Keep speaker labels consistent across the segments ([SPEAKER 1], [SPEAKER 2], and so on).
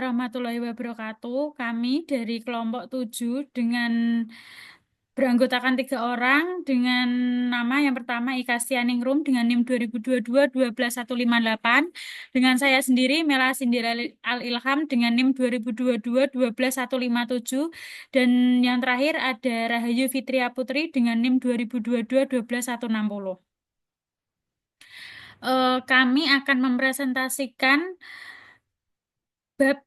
[SPEAKER 1] Warahmatullahi wabarakatuh. Kami dari kelompok 7 dengan beranggotakan 3 orang dengan nama yang pertama Ika Stianingrum dengan NIM 2022-12158. Dengan saya sendiri Mela Sindira Al-Ilham dengan NIM 2022-12157. Dan yang terakhir ada Rahayu Fitria Putri dengan NIM 2022-12160. Kami akan mempresentasikan bab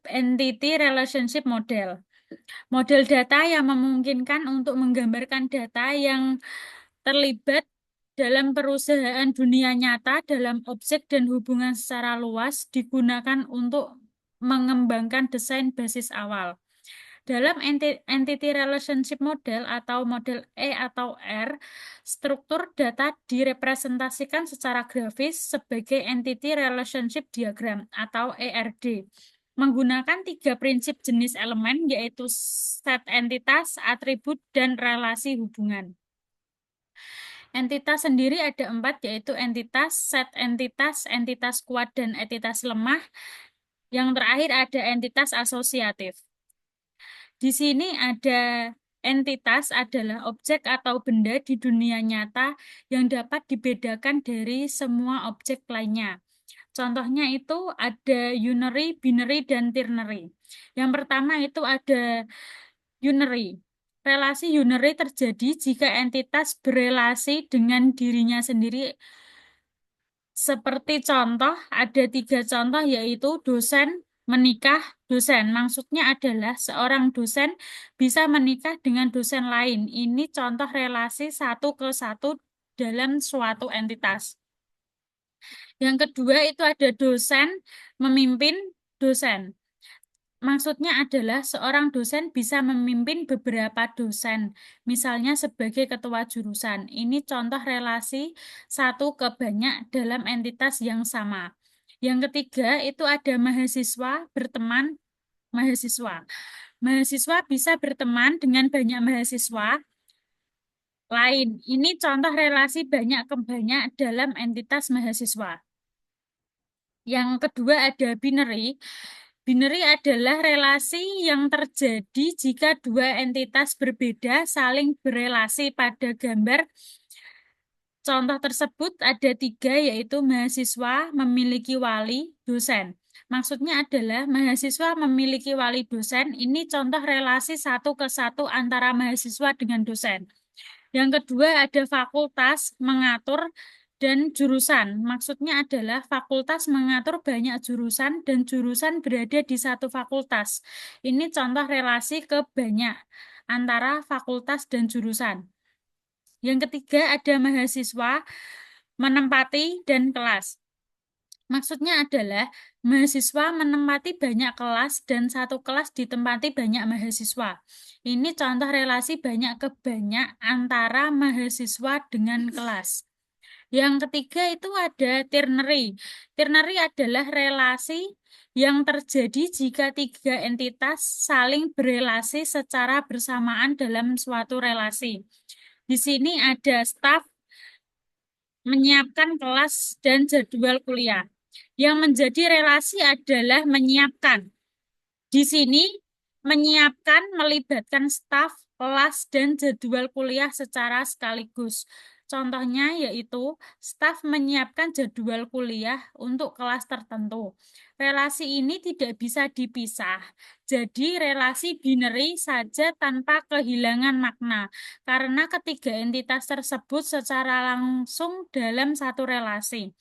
[SPEAKER 1] Entity Relationship Model. Model data yang memungkinkan untuk menggambarkan data yang terlibat dalam perusahaan dunia nyata dalam objek dan hubungan secara luas digunakan untuk mengembangkan desain basis awal. Dalam Entity Relationship Model atau model E atau R, struktur data direpresentasikan secara grafis sebagai Entity Relationship Diagram atau ERD, menggunakan 3 prinsip jenis elemen, yaitu set entitas, atribut, dan relasi hubungan. Entitas sendiri ada 4, yaitu entitas, set entitas, entitas kuat, dan entitas lemah. Yang terakhir ada entitas asosiatif. Di sini ada entitas adalah objek atau benda di dunia nyata yang dapat dibedakan dari semua objek lainnya. Contohnya itu ada unary, binary, dan ternary. Yang pertama itu ada unary. Relasi unary terjadi jika entitas berelasi dengan dirinya sendiri. Seperti contoh, ada 3 contoh yaitu dosen, menikah, dosen. Maksudnya adalah seorang dosen bisa menikah dengan dosen lain. Ini contoh relasi 1 ke 1 dalam suatu entitas. Yang kedua itu ada dosen memimpin dosen. Maksudnya adalah seorang dosen bisa memimpin beberapa dosen, misalnya sebagai ketua jurusan. Ini contoh relasi 1 ke banyak dalam entitas yang sama. Yang ketiga itu ada mahasiswa berteman mahasiswa. Mahasiswa bisa berteman dengan banyak mahasiswa lain. Ini contoh relasi banyak ke banyak dalam entitas mahasiswa. Yang kedua ada binary. Binary adalah relasi yang terjadi jika 2 entitas berbeda saling berelasi pada gambar. Contoh tersebut ada 3, yaitu mahasiswa memiliki wali dosen. Maksudnya adalah mahasiswa memiliki wali dosen. Ini contoh relasi 1 ke 1 antara mahasiswa dengan dosen. Yang kedua ada fakultas mengatur dan jurusan. Maksudnya adalah fakultas mengatur banyak jurusan dan jurusan berada di satu fakultas. Ini contoh relasi ke banyak antara fakultas dan jurusan. Yang ketiga ada mahasiswa menempati dan kelas. Maksudnya adalah mahasiswa menempati banyak kelas dan satu kelas ditempati banyak mahasiswa. Ini contoh relasi banyak ke banyak antara mahasiswa dengan kelas. Yang ketiga itu ada ternary. Ternary adalah relasi yang terjadi jika 3 entitas saling berelasi secara bersamaan dalam suatu relasi. Di sini ada staf menyiapkan kelas dan jadwal kuliah. Yang menjadi relasi adalah menyiapkan. Di sini menyiapkan melibatkan staf, kelas, dan jadwal kuliah secara sekaligus. Contohnya yaitu staf menyiapkan jadwal kuliah untuk kelas tertentu. Relasi ini tidak bisa dipisah. Jadi relasi binary saja tanpa kehilangan makna karena ketiga entitas tersebut secara langsung dalam satu relasi.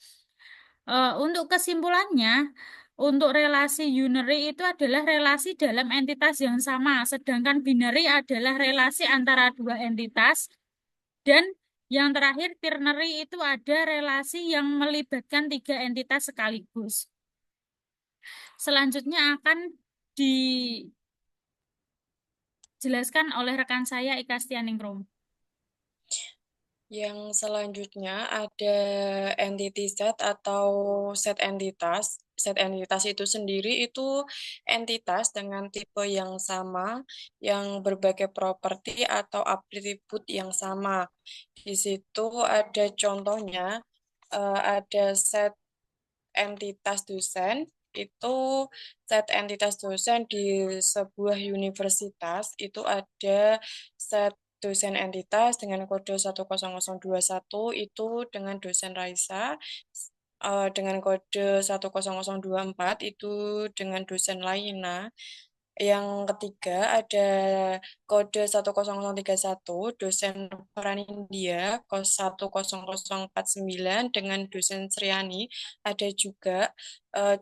[SPEAKER 1] Untuk kesimpulannya, untuk relasi unary itu adalah relasi dalam entitas yang sama, sedangkan binary adalah relasi antara 2 entitas, dan yang terakhir ternary itu ada relasi yang melibatkan 3 entitas sekaligus. Selanjutnya akan dijelaskan oleh rekan saya Ika Stianingrum.
[SPEAKER 2] Yang selanjutnya ada entity set atau set entitas. Set entitas itu sendiri itu entitas dengan tipe yang sama, yang berbagai properti atau atribut yang sama. Di situ ada contohnya, ada set entitas dosen, itu set entitas dosen di sebuah universitas itu ada set dosen entitas dengan kode 10021 itu dengan dosen Raisa, dengan kode 10024 itu dengan dosen Laina. Yang ketiga ada kode 10031 dosen peran India kos 10049 dengan dosen Sriani. Ada juga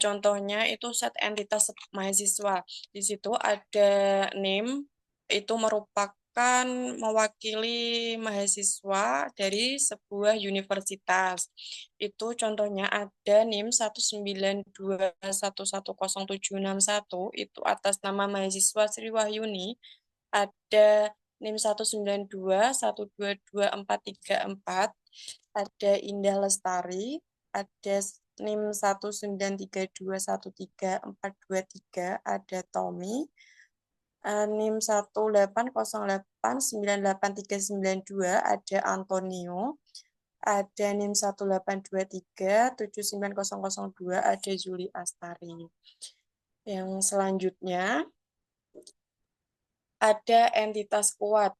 [SPEAKER 2] contohnya itu set entitas mahasiswa. Di situ ada name itu merupakan mewakili mahasiswa dari sebuah universitas. Itu contohnya ada NIM 192110761 itu atas nama mahasiswa Sri Wahyuni. Ada NIM 192122434, ada Indah Lestari, ada NIM 193213423, ada Tommy, NIM 180898392 ada Antonio, ada NIM 182379002 ada Juli Astari. Yang selanjutnya ada entitas kuat.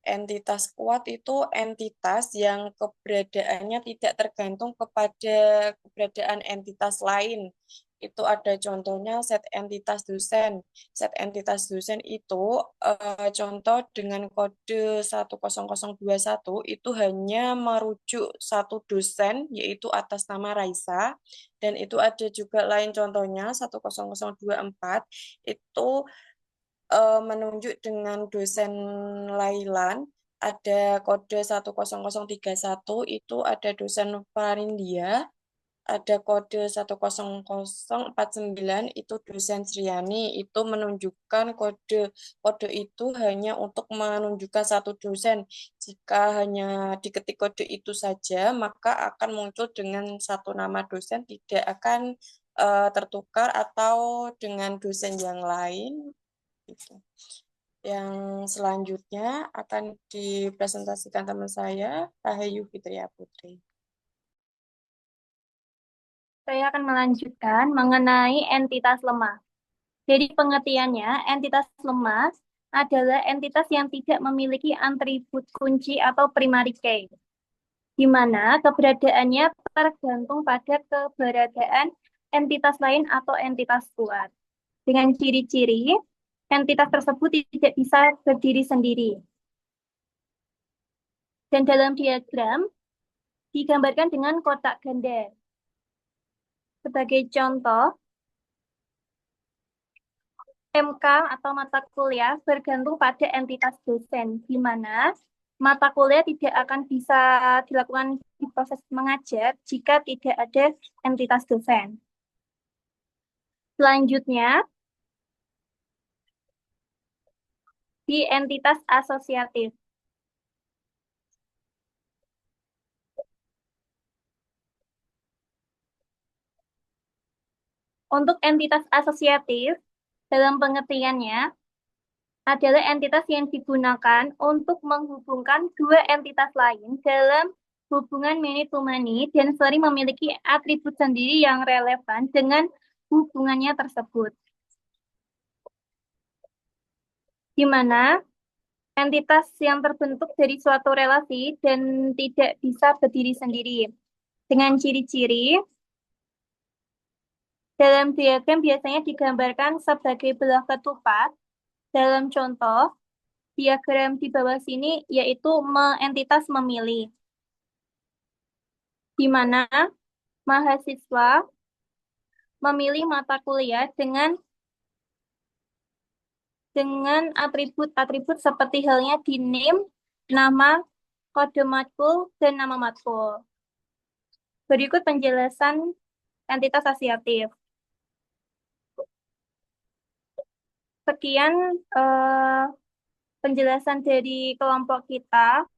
[SPEAKER 2] Entitas kuat itu entitas yang keberadaannya tidak tergantung kepada keberadaan entitas lain. Itu ada contohnya set entitas dosen. Set entitas dosen itu contoh dengan kode 10021 itu hanya merujuk satu dosen yaitu atas nama Raisa, dan itu ada juga lain contohnya 10024 itu menunjuk dengan dosen Lailan. Ada kode 10031 itu ada dosen Farindia, ada kode 10049 itu dosen Sriani. Itu menunjukkan kode kode itu hanya untuk menunjukkan satu dosen. Jika hanya diketik kode itu saja, maka akan muncul dengan satu nama dosen, tidak akan tertukar atau dengan dosen yang lain. Gitu. Yang selanjutnya akan dipresentasikan teman saya, Rahayu Fitria Putri.
[SPEAKER 3] Saya akan melanjutkan mengenai entitas lemah. Jadi pengertiannya, entitas lemah adalah entitas yang tidak memiliki atribut kunci atau primary key, di mana keberadaannya tergantung pada keberadaan entitas lain atau entitas kuat. Dengan ciri-ciri, entitas tersebut tidak bisa berdiri sendiri. Dan dalam diagram, digambarkan dengan kotak ganda. Sebagai contoh, MK atau mata kuliah bergantung pada entitas dosen, di mana mata kuliah tidak akan bisa dilakukan di proses mengajar jika tidak ada entitas dosen. Selanjutnya, di entitas asosiatif. Untuk entitas asosiatif, dalam pengertiannya, adalah entitas yang digunakan untuk menghubungkan dua entitas lain dalam hubungan many-to-many dan sering memiliki atribut sendiri yang relevan dengan hubungannya tersebut. Di mana entitas yang terbentuk dari suatu relasi dan tidak bisa berdiri sendiri. Dengan ciri-ciri, dalam diagram biasanya digambarkan sebagai belah ketupat. Dalam contoh, diagram di bawah sini yaitu entitas memilih, di mana mahasiswa memilih mata kuliah dengan atribut-atribut seperti halnya di NIM, nama, kode matkul, dan nama matkul. Berikut penjelasan entitas asosiatif. Sekian penjelasan dari kelompok kita.